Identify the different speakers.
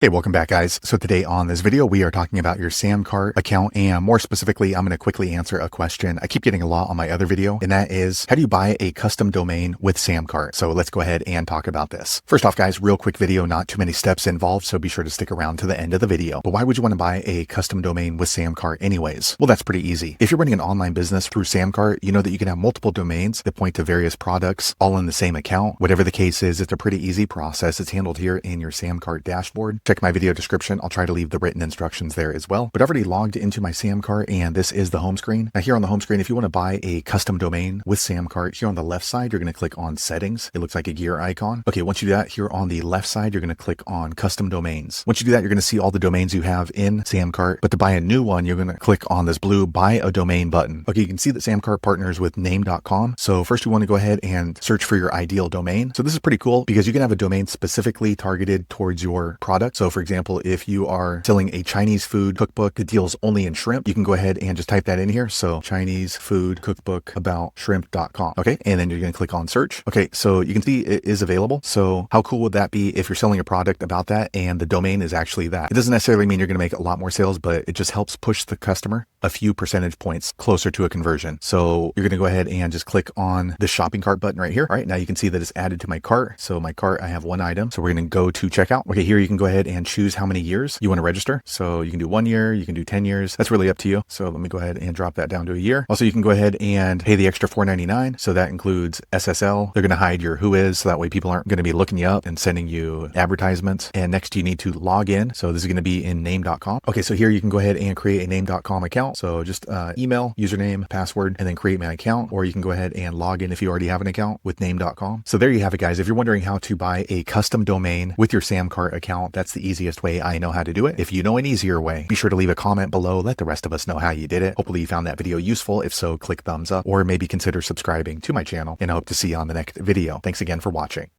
Speaker 1: Hey, welcome back guys. So today on this video, we are talking about your SamCart account, and more specifically, I'm going to quickly answer a question I keep getting a lot on my other video, and that is, how do you buy a custom domain with SamCart? So let's go ahead and talk about this. First off guys, real quick video, not too many steps involved, so be sure to stick around to the end of the video. But why would you want to buy a custom domain with SamCart anyways? Well, that's pretty easy. If you're running an online business through SamCart, you know that you can have multiple domains that point to various products all in the same account. Whatever the case is, it's a pretty easy process. It's handled here in your SamCart dashboard. Check my video description. I'll try to leave the written instructions there as well. But I've already logged into my SamCart, and this is the home screen. Now here on the home screen, if you want to buy a custom domain with SamCart, here on the left side, you're going to click on settings. It looks like a gear icon. Okay, once you do that, here on the left side, you're going to click on custom domains. Once you do that, you're going to see all the domains you have in SamCart. But to buy a new one, you're going to click on this blue buy a domain button. Okay, you can see that SamCart partners with name.com. So first you want to go ahead and search for your ideal domain. So this is pretty cool because you can have a domain specifically targeted towards your product. So for example, if you are selling a Chinese food cookbook that deals only in shrimp, you can go ahead and just type that in here. So Chinese food cookbook about shrimp.com. Okay. And then you're going to click on search. Okay. So you can see it is available. So how cool would that be if you're selling a product about that and the domain is actually that? It doesn't necessarily mean you're going to make a lot more sales, but it just helps push the customer a few percentage points closer to a conversion. So you're going to go ahead and just click on the shopping cart button right here. All right. Now you can see that it's added to my cart. So my cart, I have one item. So we're going to go to checkout. Okay. Here you can go ahead and choose how many years you want to register. So you can do 1 year, you can do 10 years. That's really up to you. So let me go ahead and drop that down to a year. Also, you can go ahead and pay the extra $4.99. So that includes SSL. They're going to hide your who is. So that way people aren't going to be looking you up and sending you advertisements. And next you need to log in. So this is going to be in name.com. Okay. So here you can go ahead and create a name.com account. So just email, username, password, and then create my account. Or you can go ahead and log in if you already have an account with name.com. So there you have it guys. If you're wondering how to buy a custom domain with your SamCart account, that's the easiest way I know how to do it. If you know an easier way, be sure to leave a comment below. Let the rest of us know how you did it. Hopefully you found that video useful. If so, click thumbs up or maybe consider subscribing to my channel, and I hope to see you on the next video. Thanks again for watching.